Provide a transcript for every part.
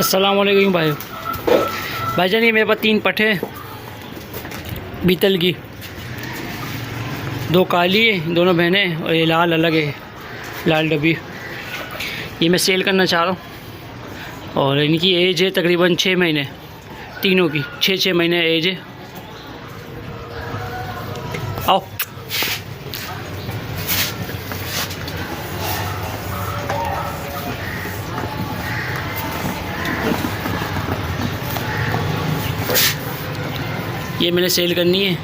अस्सलाम वालेकुम भाईजान, ये मेरे पास 3 पट है बीतल की, 2 काली है, दोनों बहनें, और ये लाल अलग है, लाल डब्बी। ये मैं सेल करना चाह रहा हूँ और इनकी एज है तकरीबन 6 महीने, तीनों की 6-6 महीने एज है। आओ ये मैंने सेल करनी है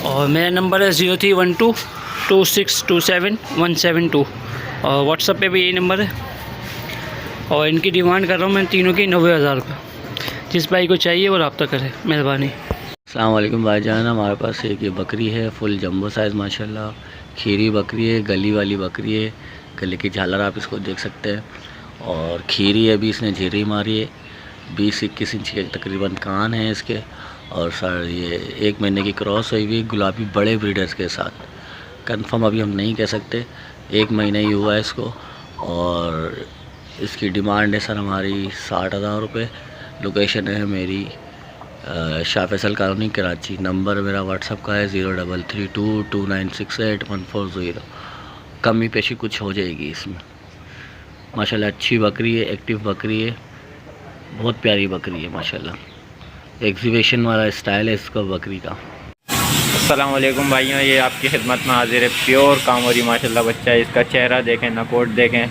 और मेरा नंबर है 03122627 और व्हाट्सएप पे भी यही नंबर है। और इनकी डिमांड कर रहा हूँ मैं तीनों की 90,000 रुपये। जिस भाई को चाहिए वो रब्ता करे, मेहरबानी। अस्सलाम वालेकुम भाईजान, हमारे पास एक ये बकरी है फुल जंबो साइज़ माशाल्लाह, खीरी बकरी है, गली वाली बकरी है, गले की झालर आप इसको देख सकते हैं। और खीरी है, अभी इसने झीरी मारी है, 20-21 इंच के तकरीबन कान है इसके। और सर ये 1 महीने की क्रॉस हुई हुई गुलाबी बड़े ब्रीडर्स के साथ, कंफर्म अभी हम नहीं कह सकते, 1 महीना ही हुआ है इसको। और इसकी डिमांड है सर हमारी 60,000 रुपये। लोकेशन है मेरी शाह फैसल कॉलोनी कराची। नंबर मेरा व्हाट्सअप का है 03322968 कमी पेशी कुछ हो जाएगी इसमें। माशाल्लाह अच्छी बकरी है, एक्टिव बकरी है, बहुत प्यारी बकरी है माशाल्लाह। एग्जीबिशन वाला स्टाइल है इसका बकरी का। अस्सलाम वालेकुम भाइयों, ये आपकी खिदमत में हाजिर है प्योर कामोरी माशाल्लाह बच्चा है। इसका चेहरा देखें, नकोट देखें,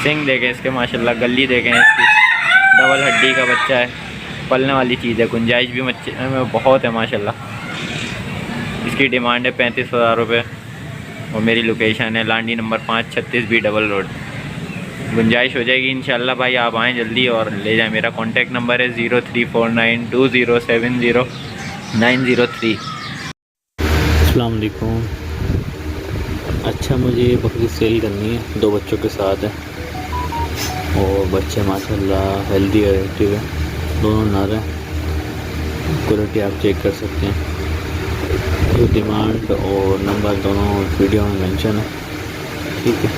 सिंग देखें इसके माशाल्लाह, गली देखें इसकी, डबल हड्डी का बच्चा है, पलने वाली चीज़ है, गुंजाइश भी बच्चे में बहुत है माशाल्लाह। इसकी डिमांड है 35,000 रुपये और मेरी लोकेशन है लांडी नंबर 5 36B डबल रोड। गुंजाइश हो जाएगी इंशाल्लाह भाई, आप आएँ जल्दी और ले जाएं। मेरा कॉन्टैक्ट नंबर है 034920700903। अस्सलाम वालेकुम। अच्छा, मुझे ये बकरी सेल करनी है, 2 बच्चों के साथ है और बच्चे माशाल्लाह हेल्दी और एक्टिव है, दोनों नर हैं। क्वालिटी आप चेक कर सकते हैं। ये डिमांड और नंबर दोनों वीडियो में मेंशन है, ठीक है।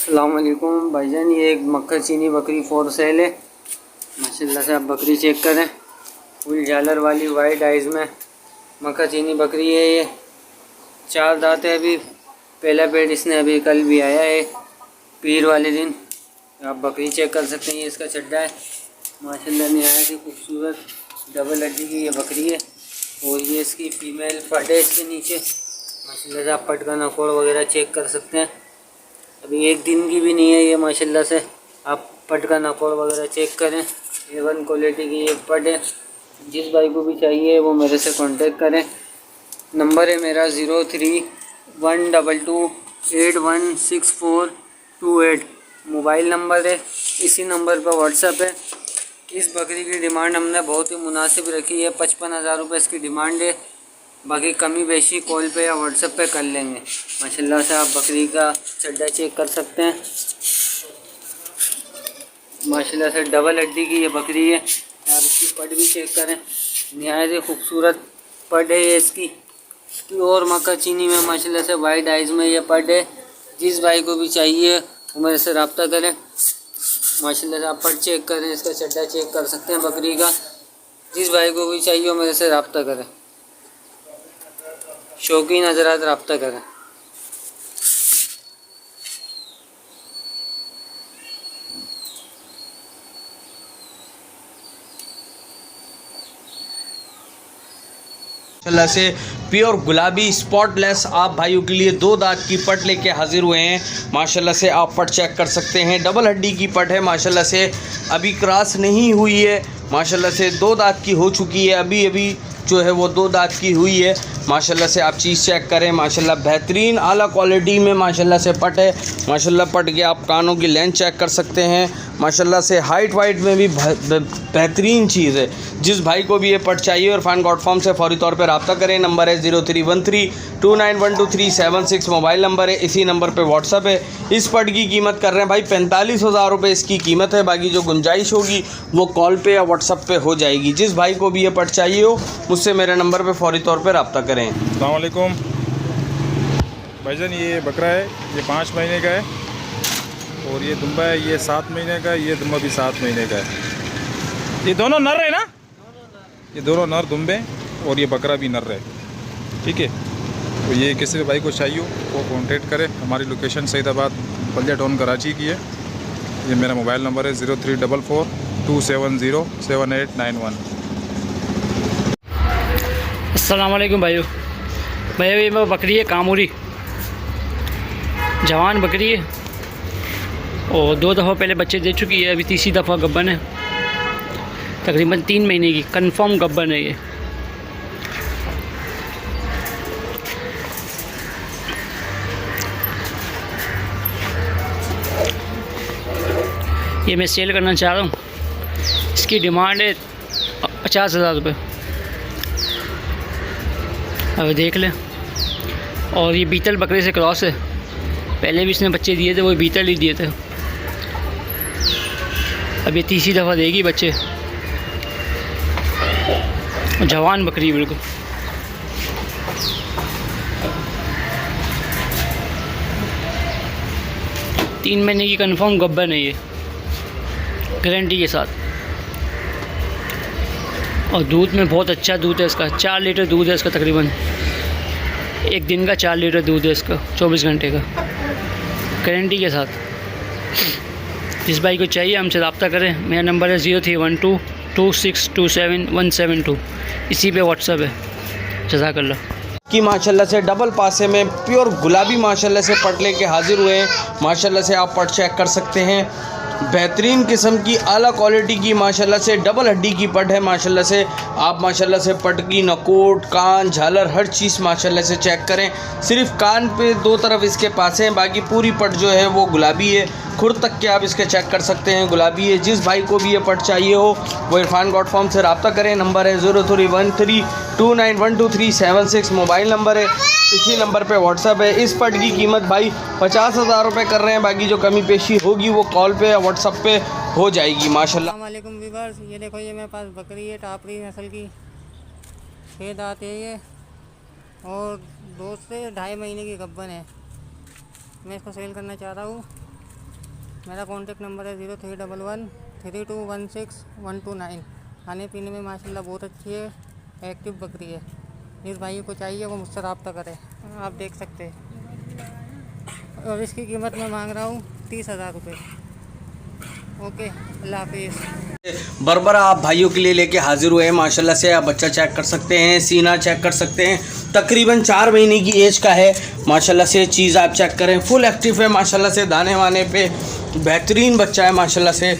अस्सलाम वालेकुम भाईजान, ये एक मक्खर चीनी बकरी फॉर सेल है माशाल्लाह से। आप बकरी चेक करें, फुल झालर वाली वाइट आइज़ में मक्खर चीनी बकरी है। ये 4 दांत है, अभी पहला पेड़ इसने अभी कल भी आया है पीर वाले दिन। आप बकरी चेक कर सकते हैं। ये इसका चड्डा है माशाल्लाह, निहायत ही खूबसूरत डबल हड्डी की ये बकरी है। और ये इसकी फ़ीमेल पट है इसके नीचे माशाल्लाह से। आप पट का नकोड़ वगैरह चेक कर सकते हैं, अभी 1 दिन की भी नहीं है ये माशाल्लाह से। आप पट का नकोड़ वगैरह चेक करें, A1 क्वालिटी की ये पट है। जिस भाई को भी चाहिए वो मेरे से कांटेक्ट करें। नंबर है मेरा 0312816428 मोबाइल नंबर है, इसी नंबर पर व्हाट्सएप है। इस बकरी की डिमांड हमने बहुत ही मुनासिब रखी है, 55,000 रुपये इसकी डिमांड है। बाकी कमी बेशी कॉल पे या व्हाट्सएप पे कर लेंगे माशाल्लाह से। आप बकरी का चड्डा चेक कर सकते हैं माशाल्लाह से, डबल हड्डी की ये बकरी है। आप इसकी पट भी चेक करें, निहायत ही खूबसूरत पट है ये इसकी, प्योर मक्का चीनी में माशाल्लाह से, वाइट आइज़ में ये पट है। जिस भाई को भी चाहिए वो मेरे से रब्ता करें माशाल्लाह से। आप पट चेक करें, इसका चड्डा चेक कर सकते हैं बकरी का। जिस भाई को भी चाहिए वो मेरे से रब्ता करें, शौकीन हज़रात रब्ता करें। माशाल्लाह से प्योर गुलाबी स्पॉटलेस आप भाइयों के लिए 2 दांत की पट लेके हाजिर हुए हैं माशाल्लाह से। आप पट चेक कर सकते हैं, डबल हड्डी की पट है माशाल्लाह से, अभी क्रॉस नहीं हुई है माशाल्लाह से, 2 दांत की हो चुकी है, अभी जो है वो 2 दांत की हुई है। माशाल्लाह से आप चीज़ चेक करें, माशाल्लाह बेहतरीन आला क्वालिटी में माशाल्लाह से पट है। माशाल्लाह पट के आप कानों की लेंथ चेक कर सकते हैं। माशाल्लाह से हाइट वाइट में भी बेहतरीन चीज़ है। जिस भाई को भी ये पट चाहिए और फान डॉट कॉम से फौरी तौर पर रब्ता करें। नंबर है 0313291237 मोबाइल नंबर है, इसी नंबर पे व्हाट्सअप है। इस पट की कीमत कर रहे हैं भाई 45,000 रुपये इसकी कीमत है। बाकी जो गुंजाइश होगी वो कॉल पे या व्हाट्सअप पे हो जाएगी। जिस भाई को भी ये पट चाहिए हो मुझसे मेरे नंबर पे फौरी तौर पे रब्ता करें। अस्सलाम वालेकुम भाईजान, ये बकरा है, ये 5 महीने का है और ये दुम्बा है, ये 7 महीने का है। ये दुम्बा भी 7 महीने का है। ये दोनों नर है ना, ये दोनों नर दुम्बे और ये बकरा भी नर है। ठीक है, तो ये किसी भाई को चाहिए वो कॉन्टेक्ट करे। हमारी लोकेशन सईदाबाद बल्दिया टाउन कराची की है। ये मेरा मोबाइल नंबर है 0344270791। अस्सलाम वालेकुम भाइयों। ये बकरी है कामूरी, जवान बकरी है और 2 दफ़ा पहले बच्चे दे चुकी है। अभी तीसरी दफ़ा गब्बन है, तकरीबन 3 महीने की कंफर्म गब्बन है। ये मैं सेल करना चाह रहा हूँ। इसकी डिमांड है 50,000 रुपये। अब देख लें। और ये बीतल बकरे से क्रॉस है, पहले भी इसने बच्चे दिए थे, वो बीतल ही दिए थे। अब ये तीसरी दफ़ा देगी बच्चे। जवान बकरी बिल्कुल। तीन महीने की कंफर्म गब्बन है ये, गारंटी के साथ। और दूध में बहुत अच्छा दूध है इसका, 4 लीटर दूध है इसका तकरीबन। एक दिन का 4 लीटर दूध है इसका, 24 घंटे का, गारंटी के साथ। जिस भाई को चाहिए हमसे रब्ता करें। मेरा नंबर है 031226277172। इसी पे व्हाट्सअप है। जज़ाकल्लाह। कि माशाल्लाह से डबल पासे में प्योर गुलाबी माशाल्लाह से पट लेके हाजिर हुए हैं। माशाल्लाह से आप पट चेक कर सकते हैं। बेहतरीन किस्म की आला क्वालिटी की माशाल्लाह से डबल हड्डी की पट है। माशाल्लाह से आप माशाल्लाह से पट की नकोट, कान, झालर हर चीज़ माशाल्लाह से चेक करें। सिर्फ कान पे 2 तरफ इसके पास हैं, बाकी पूरी पट जो है वो गुलाबी है। खुर तक के आप इसके चेक कर सकते हैं, गुलाबी है। जिस भाई को भी ये पट चाहिए हो वो इरफान डॉट कॉम से रब्ता करें। नंबर है 0313291237 मोबाइल नंबर है, इसी नंबर पे व्हाट्सअप है। इस पट की कीमत भाई 50,000 रुपये कर रहे हैं। बाकी जो कमी पेशी होगी वो कॉल पे या व्हाट्सअप पे हो जाएगी माशाल्लाह। अस्सलाम वालेकुम व्यूअर्स, ये देखो ये मेरे पास बकरी है, टापरी नस्ल की, 6 दांत है ये और 2 से 2.5 महीने की गब्बन है। मैं इसको सेल करना चाह रहा हूँ। मेरा कॉन्टेक्ट नंबर है 03113216 खाने पीने में माशाल्लाह बहुत अच्छी है, एक्टिव बकरी है। जिस भाई को चाहिए वो मुझसे रब्ता करे, आप देख सकते हैं। और इसकी कीमत मैं मांग रहा हूँ 30,000 रुपये। ओके, अल्लाह हाफिज़। बरबरा आप भाइयों के लिए लेके हाजिर हुए हैं। माशाल्लाह से आप बच्चा चेक कर सकते हैं, सीना चेक कर सकते हैं। तकरीबन 4 महीने की एज का है। माशाल्लाह से चीज़ आप चेक करें, फुल एक्टिव है। माशाल्लाह से दाने वाने पे बेहतरीन बच्चा है। माशाल्लाह से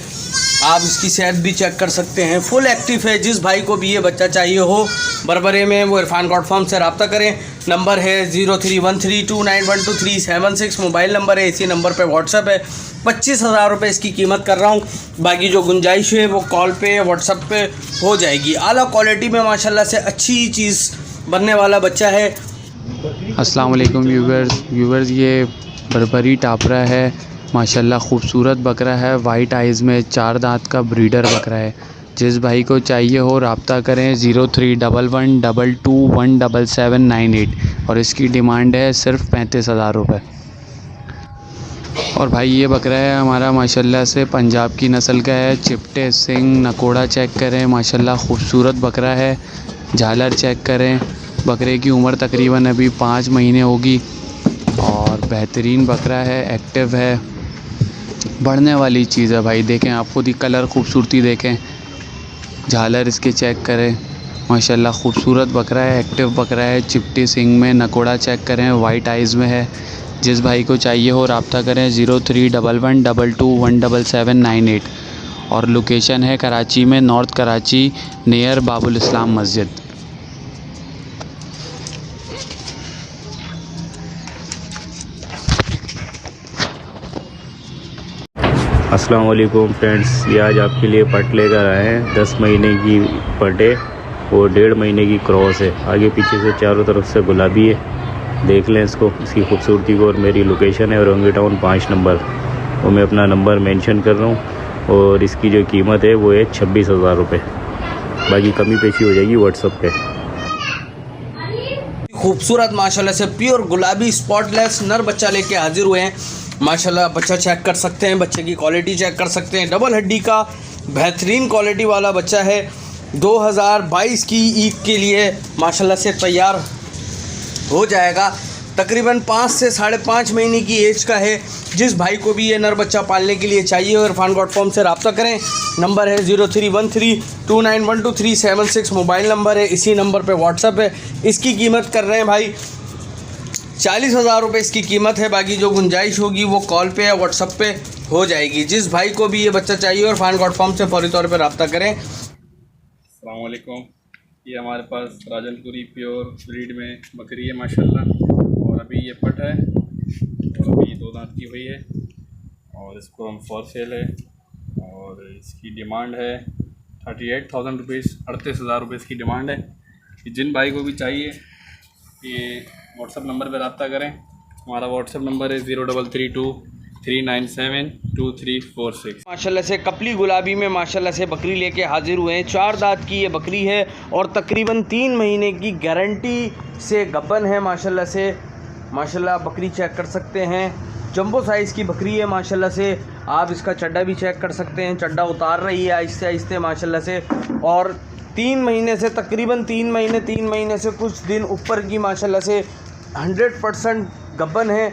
आप इसकी सेहत भी चेक कर सकते हैं, फुल एक्टिव है। जिस भाई को भी ये बच्चा चाहिए हो बरबरे में वो इरफान डॉट कॉम से रब्ता करें। नंबर है 0313291237 मोबाइल नंबर है, इसी नंबर पे व्हाट्सअप है। 25,000 रुपये इसकी कीमत कर रहा हूँ। बाकी जो गुंजाइश है वो कॉल पे व्हाट्सअप पे हो जाएगी। आला क्वालिटी में माशाल्लाह से अच्छी चीज़ बनने वाला बच्चा है। अस्सलाम वालेकुम व्यूवर्स, ये बरबरी टापरा है। माशाल्लाह खूबसूरत बकरा है, वाइट आइज़ में, 4 दांत का ब्रीडर बकरा है। जिस भाई को चाहिए हो रब्ता करें 0311221778 और इसकी डिमांड है सिर्फ 35,000 रुपये। और भाई ये बकरा है हमारा माशाल्लाह से पंजाब की नस्ल का है। चिपटे, सिंग, नकोड़ा चेक करें, माशाल्लाह खूबसूरत बकरा है। झालर चेक करें। बकरे की उम्र तकरीबन अभी 5 महीने होगी और बेहतरीन बकरा है, एक्टिव है, बढ़ने वाली चीज़ है भाई। देखें आप खुद ही कलर खूबसूरती देखें, झालर इसके चेक करें। माशाल्लाह खूबसूरत बकरा है, एक्टिव बकरा है। चिपटी सिंग में, नकोड़ा चेक करें, वाइट आइज़ में है। जिस भाई को चाहिए हो रब्ता करें 0311221778 और लोकेशन है कराची में, नॉर्थ कराची, नियर बाबुल इस्लाम मस्जिद। अस्सलाम वालेकुम फ्रेंड्स, ये आज आपके लिए पट लेकर आए हैं। 10 महीने की पटे और 1.5 महीने की क्रॉस है। आगे पीछे से चारों तरफ से गुलाबी है। देख लें इसको, इसकी खूबसूरती को। और मेरी लोकेशन है औरंगी टाउन 5 नंबर, और मैं अपना नंबर मेंशन कर रहा हूँ। और इसकी जो कीमत है वो है 26,000 रुपये। बाकी कमी पेशी हो जाएगी व्हाट्सअप पे। खूबसूरत माशाल्लाह से प्योर गुलाबी स्पॉटलेस नर बच्चा लेके हाजिर हुए हैं। माशाल्लाह बच्चा चेक कर सकते हैं, बच्चे की क्वालिटी चेक कर सकते हैं। डबल हड्डी का बेहतरीन क्वालिटी वाला बच्चा है। 2022 की ईद के लिए माशाल्लाह से तैयार हो जाएगा। तकरीबन 5 से 5.5 महीने की एज का है। जिस भाई को भी ये नर बच्चा पालने के लिए चाहिए और इरफान डॉट कॉम से रब्ता करें। नंबर है 031329123676 मोबाइल नंबर है। इसी नंबर पे व्हाट्सअप है। इसकी कीमत कर रहे हैं भाई 40,000 रुपये इसकी कीमत है। बाकी जो गुंजाइश होगी वो कॉल पे या व्हाट्सअप पे हो जाएगी। जिस भाई को भी ये बच्चा चाहिए और इरफान डॉट कॉम से फौरी तौर पर रब्ता करें। अस्सलाम वालेकुम। ये हमारे पास राजनपुरी प्योर ब्रीड में बकरी है माशाल्लाह, और अभी ये पट है और अभी 2 दांत की हुई है, और इसको हम फॉर सेल है। और इसकी डिमांड है 38,000 रुपीज़, 38,000 रुपये इसकी डिमांड है। कि जिन भाई को भी चाहिए ये व्हाट्सअप नंबर पर रब्ता करें। हमारा व्हाट्सअप नंबर है 03323972 माशाल्लाह से कपली गुलाबी में माशाल्लाह से बकरी लेके हाजिर हुए हैं। 4 दांत की ये बकरी है और तकरीबन 3 महीने की गारंटी से गब्बन है। माशाल्लाह से माशाल्लाह बकरी चेक कर सकते हैं। जंबो साइज़ की बकरी है माशाल्लाह से। आप इसका चड्डा भी चेक कर सकते हैं। चड्डा उतार रही है आहिस्ते आहिस्ते माशाल्लाह से। और 3 महीने से तकरीबन 3 महीने से कुछ दिन ऊपर की माशाल्लाह से 100% गब्बन है।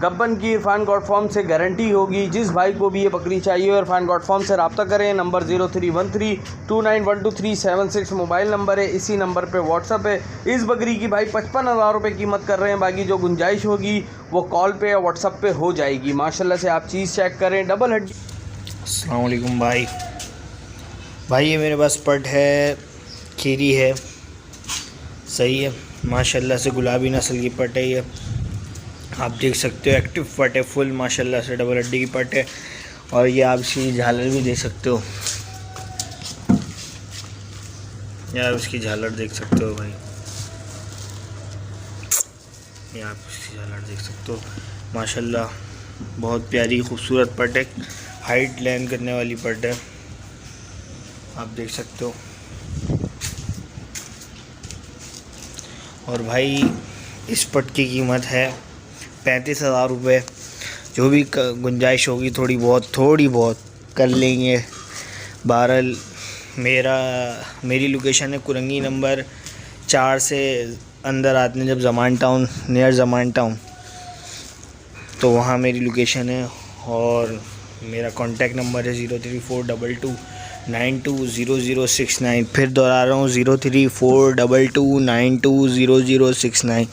गब्बन की इरफान गॉड फॉर्म से गारंटी होगी। जिस भाई को भी ये बकरी चाहिए और इरफान गॉड फॉर्म से रब्ता करें। नंबर 031329123676 मोबाइल नंबर है। इसी नंबर पे व्हाट्सअप है। इस बकरी की भाई 55,000 रुपये कीमत कर रहे हैं। बाकी जो गुंजाइश होगी वो कॉल पे या व्हाट्सअप पे हो जाएगी। माशाल्लाह से आप चीज़ चेक करें। डबल हड्डी। अस्सलाम वालेकुम भाई। ये मेरे पास पट है, खीरी है, सही है माशाल्लाह से। गुलाबी नस्ल की पट है ये, आप देख सकते हो। एक्टिव पट है फुल माशाल्लाह से। डबल हड्डी की पट है। और ये आप इसकी झालर भी देख सकते हो यार, उसकी झालर देख सकते हो भाई। ये आप इसकी झालर देख सकते हो माशाल्लाह। बहुत प्यारी खूबसूरत पट है। हाइट लैन करने वाली पट है, आप देख सकते हो। और भाई इस पट की कीमत है 35,000 रुपये। जो भी गुंजाइश होगी थोड़ी बहुत कर लेंगे। बहरहाल मेरी लोकेशन है कुरंगी नंबर 4 से अंदर आते हैं जब ज़मान टाउन, नियर ज़मान टाउन, तो वहाँ मेरी लोकेशन है। और मेरा कॉन्टैक्ट नंबर है 034229200069। फिर दोहरा रहा हूँ 034229200069।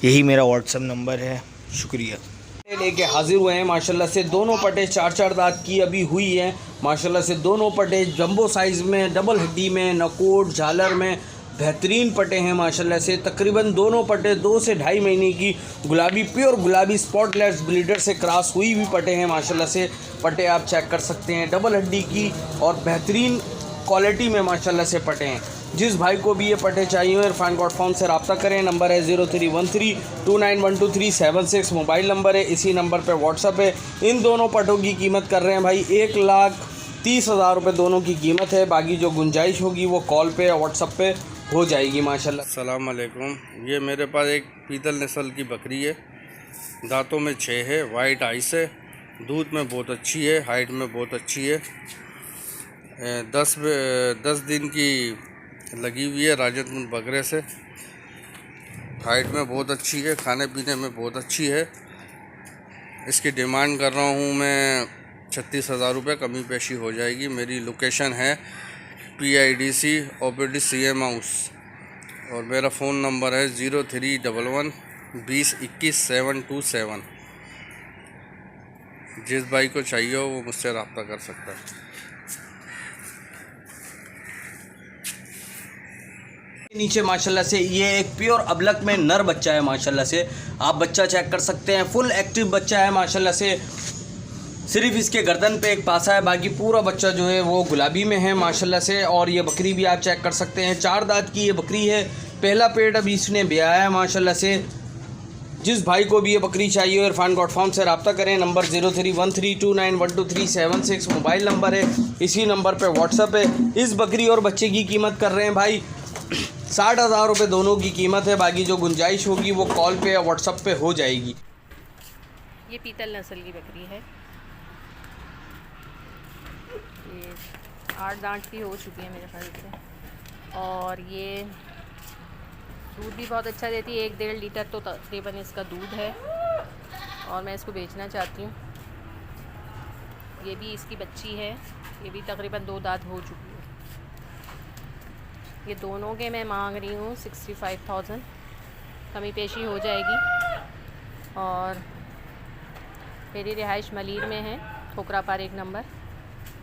यही मेरा व्हाट्सअप नंबर है। शुक्रिया। लेके हाजिर हुए हैं माशाल्लाह से। दोनों पटे 4 दांत की अभी हुई हैं माशाल्लाह से। दोनों पटे जंबो साइज़ में, डबल हड्डी में, नकोट झालर में बेहतरीन पटे हैं माशाल्लाह से। तकरीबन दोनों पटे 2 से 2.5 महीने की गुलाबी प्योर गुलाबी स्पॉटलेस ब्लीडर से क्रॉस हुई भी पटे हैं माशाल्लाह से। पटे आप चेक कर सकते हैं। डबल हड्डी की और बेहतरीन क्वालिटी में माशाल्लाह से पटे हैं। जिस भाई को भी ये पटे चाहिए हो इरफान डॉट कॉम से रब्ता करें। नंबर है 031329123676 मोबाइल नंबर है। इसी नंबर पे व्हाट्सअप है। इन दोनों पटों की कीमत कर रहे हैं भाई 1,30,000 रुपये दोनों की कीमत है। बाकी जो गुंजाइश होगी वो कॉल पे या व्हाट्सअप पे हो जाएगी माशाल्लाह। अस्सलाम वालेकुम। ये मेरे पास एक पीतल नस्ल की बकरी है। दांतों में 6 है, वाइट आइस है, दूध में बहुत अच्छी है, हाइट में बहुत अच्छी है। 10 दिन की लगी हुई है राजनपुर बकरे से। हाइट में बहुत अच्छी है, खाने पीने में बहुत अच्छी है। इसकी डिमांड कर रहा हूँ मैं 36,000 रुपये, कमी पेशी हो जाएगी। मेरी लोकेशन है PIDC ऑपोजिट CM हाउस, और मेरा फ़ोन नंबर है 031120212727। जिस भाई को चाहिए हो वो मुझसे रब्ता कर सकता है। नीचे माशाल्लाह से ये एक प्योर अबलक में नर बच्चा है माशाल्लाह से। आप बच्चा चेक कर सकते हैं। फुल एक्टिव बच्चा है माशाल्लाह से। सिर्फ इसके गर्दन पे एक पासा है, बाकी पूरा बच्चा जो है वो गुलाबी में है माशाल्लाह से। और ये बकरी भी आप चेक कर सकते हैं, 4 दांत की ये बकरी है, पहला पेट अभी इसने ब्याया है माशाल्लाह से। जिस भाई को भी ये बकरी चाहिए इरफान गॉट फार्म से रब्ता करें। नंबर 0313291236 मोबाइल नंबर है, इसी नंबर पे व्हाट्सअप है। इस बकरी और बच्चे की कीमत कर रहे हैं भाई 60,000 रुपये दोनों की कीमत है, बाकी जो गुंजाइश होगी वो कॉल पे या व्हाट्सअप पे हो जाएगी। ये पीतल नस्ल की बकरी है, ये 8 दांत की हो चुकी है मेरे ख्याल से, और ये दूध भी बहुत अच्छा देती है, 1-1.5 लीटर तो तकरीबन इसका दूध है, और मैं इसको बेचना चाहती हूँ। ये भी इसकी बच्ची है, ये भी तकरीबन 2 दांत हो चुकी है। ये दोनों के मैं मांग रही हूँ 65,000, कमी पेशी हो जाएगी। और मेरी रिहाइश मलीर में है, ठोकरा पार 1 नंबर,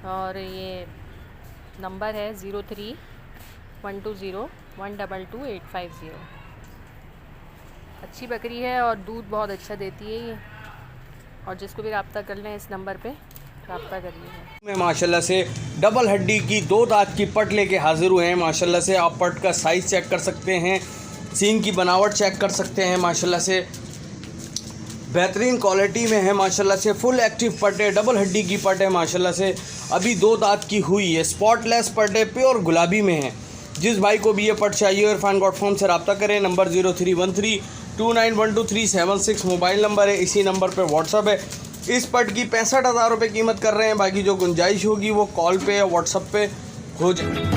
और ये नंबर है 031201222850। अच्छी बकरी है और दूध बहुत अच्छा देती है ये, और जिसको भी रब्ता कर लें इस नंबर पे रब्ता करिए। मैं माशाल्लाह से डबल हड्डी की 2 दांत की पट लेके हाजिर हुए हैं माशाल्लाह से। आप पट का साइज़ चेक कर सकते हैं, सींग की बनावट चेक कर सकते हैं माशाल्लाह से, बेहतरीन क्वालिटी में है माशाल्लाह से। फुल एक्टिव पट है, डबल हड्डी की पट है माशाल्लाह से, अभी 2 दांत की हुई है, स्पॉटलेस पट है, प्योर गुलाबी में है। जिस भाई को भी ये पट चाहिए इरफान गॉट फार्म से रब्ता करें। नंबर 0313291236 मोबाइल नंबर है, इसी नंबर पर व्हाट्सअप है। इस पट की 65,000 रुपये कीमत कर रहे हैं, बाकी जो गुंजाइश होगी वो कॉल पे या व्हाट्सअप पे हो जाए।